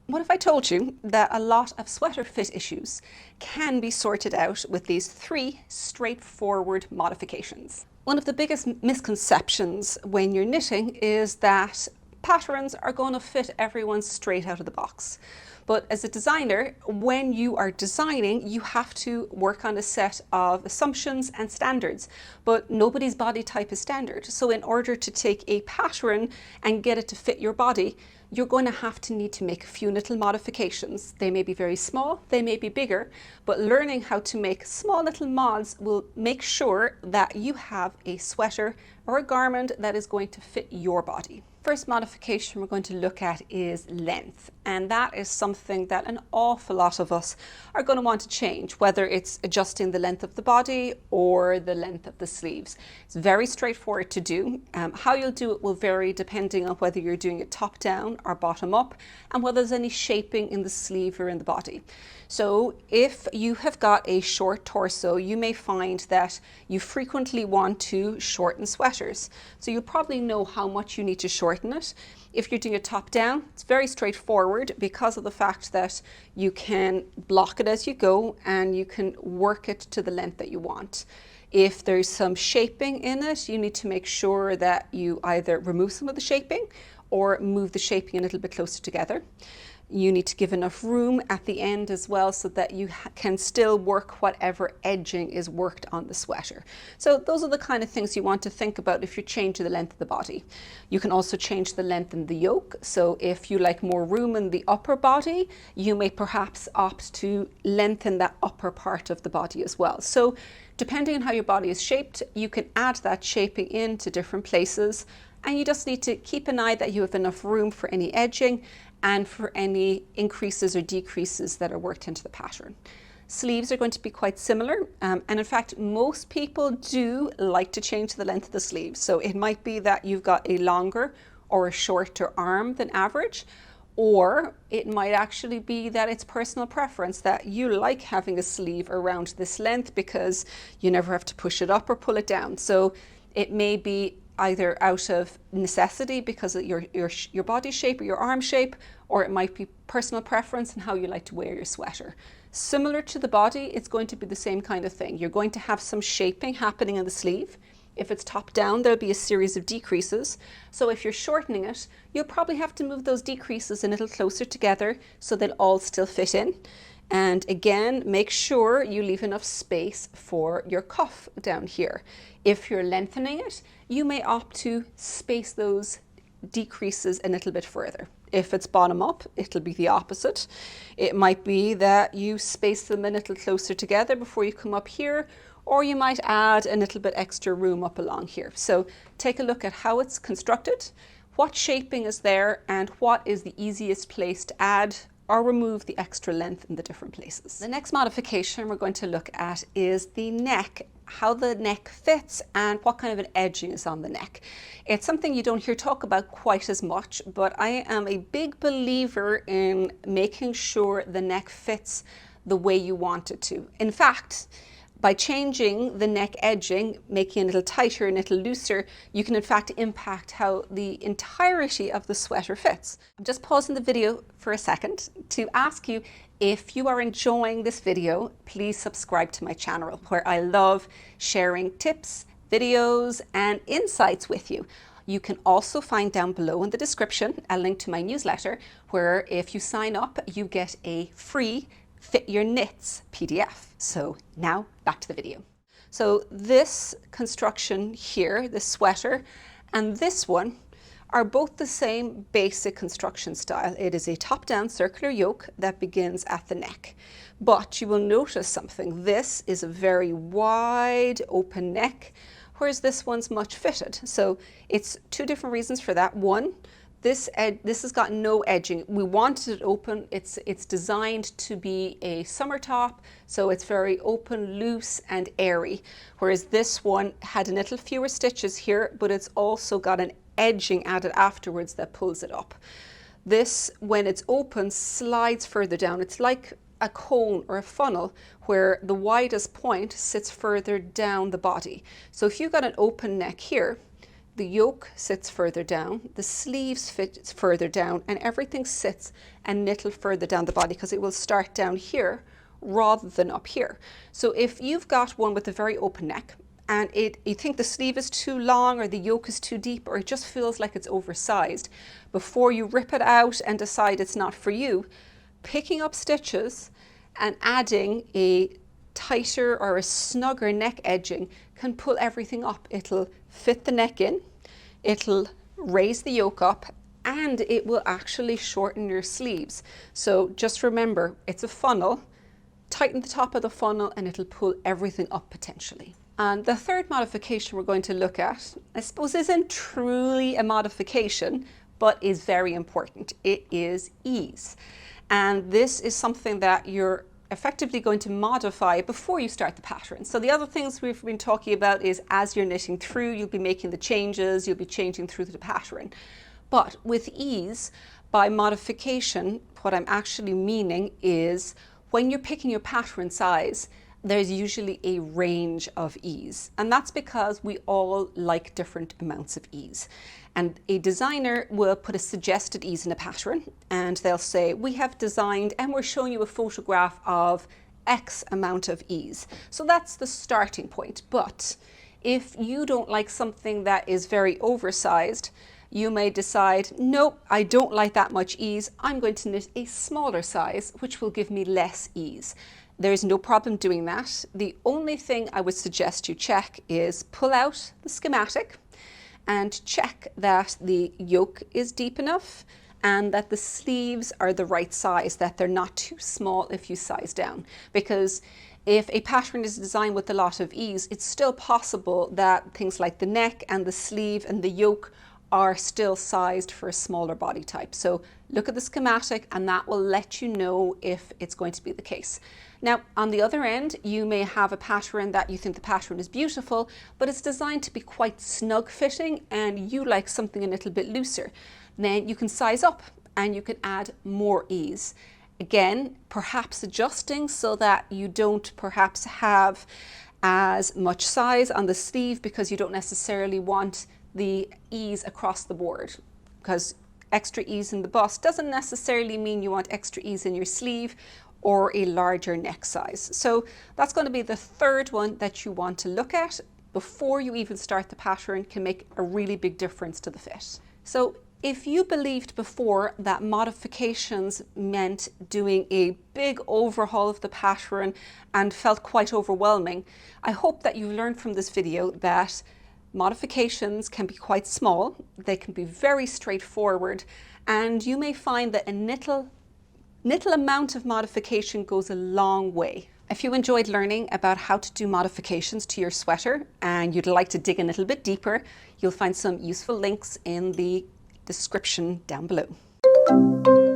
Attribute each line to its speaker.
Speaker 1: What if I told you that a lot of sweater fit issues can be sorted out with these 3 straightforward modifications? One of the biggest misconceptions when you're knitting is that patterns are going to fit everyone straight out of the box. But as a designer, when you are designing, you have to work on a set of assumptions and standards, but nobody's body type is standard. So in order to take a pattern and get it to fit your body, you're going to need to make a few little modifications. They may be very small, they may be bigger, but learning how to make small little mods will make sure that you have a sweater or a garment that is going to fit your body. First modification we're going to look at is length, and that is something that an awful lot of us are going to want to change, whether it's adjusting the length of the body or the length of the sleeves. It's very straightforward to do. How you'll do it will vary depending on whether you're doing it top down or bottom up, and whether there's any shaping in the sleeve or in the body. So if you have got a short torso, you may find that you frequently want to shorten sweaters. So you'll probably know how much you need to shorten it. If you're doing it top down, it's very straightforward because of the fact that you can block it as you go and you can work it to the length that you want. If there's some shaping in it, you need to make sure that you either remove some of the shaping or move the shaping a little bit closer together. You need to give enough room at the end as well so that you can still work whatever edging is worked on the sweater. So those are the kind of things you want to think about if you're changing the length of the body. You can also change the length in the yoke. So if you like more room in the upper body, you may perhaps opt to lengthen that upper part of the body as well. So depending on how your body is shaped, you can add that shaping into different places, and you just need to keep an eye that you have enough room for any edging and for any increases or decreases that are worked into the pattern. Sleeves are going to be quite similar, and in fact most people do like to change the length of the sleeves. So it might be that you've got a longer or a shorter arm than average, or it might actually be that it's personal preference that you like having a sleeve around this length because you never have to push it up or pull it down. So it may be either out of necessity because of your body shape or your arm shape, or it might be personal preference and how you like to wear your sweater. Similar to the body, it's going to be the same kind of thing. You're going to have some shaping happening in the sleeve. If it's top down, there'll be a series of decreases. So if you're shortening it, you'll probably have to move those decreases a little closer together so they'll all still fit in. And again, make sure you leave enough space for your cuff down here. If you're lengthening it, you may opt to space those decreases a little bit further. If it's bottom up, it'll be the opposite. It might be that you space them a little closer together before you come up here, or you might add a little bit extra room up along here. So take a look at how it's constructed, what shaping is there, and what is the easiest place to add or remove the extra length in the different places. The next modification we're going to look at is the neck, how the neck fits and what kind of an edging is on the neck. It's something you don't hear talk about quite as much, but I am a big believer in making sure the neck fits the way you want it to. In fact, by changing the neck edging, making it a little tighter and a little looser, you can in fact impact how the entirety of the sweater fits. I'm just pausing the video for a second to ask you, if you are enjoying this video, please subscribe to my channel, where I love sharing tips, videos, and insights with you. You can also find down below in the description a link to my newsletter, where if you sign up, you get a free Fit Your Knits PDF. So now back to the video. So this construction here, this sweater, and this one are both the same basic construction style. It is a top-down circular yoke that begins at the neck. But you will notice something. This is a very wide open neck, whereas this one's much fitted. So it's 2 different reasons for that. One, this has got no edging. We wanted it open. It's designed to be a summer top, so it's very open, loose, and airy. Whereas this one had a little fewer stitches here, but it's also got an edging added afterwards that pulls it up. This, when it's open, slides further down. It's like a cone or a funnel where the widest point sits further down the body. So if you've got an open neck here, the yoke sits further down, the sleeves fit further down, and everything sits a little further down the body because it will start down here rather than up here. So if you've got one with a very open neck and you think the sleeve is too long or the yoke is too deep or it just feels like it's oversized, before you rip it out and decide it's not for you, picking up stitches and adding a tighter or a snugger neck edging can pull everything up. It'll fit the neck in, it'll raise the yoke up, and it will actually shorten your sleeves. So just remember, it's a funnel. Tighten the top of the funnel and it'll pull everything up potentially. And the third modification we're going to look at, I suppose, isn't truly a modification, but is very important. It is ease. And this is something that you're effectively going to modify before you start the pattern. So the other things we've been talking about is as you're knitting through, you'll be making the changes, you'll be changing through the pattern. But with ease, by modification, what I'm actually meaning is when you're picking your pattern size, there's usually a range of ease. And that's because we all like different amounts of ease. And a designer will put a suggested ease in a pattern and they'll say, we have designed and we're showing you a photograph of X amount of ease. So that's the starting point. But if you don't like something that is very oversized, you may decide, nope, I don't like that much ease. I'm going to knit a smaller size, which will give me less ease. There is no problem doing that. The only thing I would suggest you check is pull out the schematic and check that the yoke is deep enough and that the sleeves are the right size, that they're not too small if you size down. Because if a pattern is designed with a lot of ease, it's still possible that things like the neck and the sleeve and the yoke are still sized for a smaller body type. So look at the schematic and that will let you know if it's going to be the case. Now, on the other end, you may have a pattern that you think the pattern is beautiful, but it's designed to be quite snug fitting and you like something a little bit looser. Then you can size up and you can add more ease. Again, perhaps adjusting so that you don't perhaps have as much size on the sleeve because you don't necessarily want the ease across the board, because extra ease in the bust doesn't necessarily mean you want extra ease in your sleeve or a larger neck size. So that's going to be the third one that you want to look at before you even start the pattern. Can make a really big difference to the fit. So if you believed before that modifications meant doing a big overhaul of the pattern and felt quite overwhelming, I hope that you've learned from this video that modifications can be quite small, they can be very straightforward, and you may find that a little amount of modification goes a long way. If you enjoyed learning about how to do modifications to your sweater and you'd like to dig a little bit deeper, you'll find some useful links in the description down below.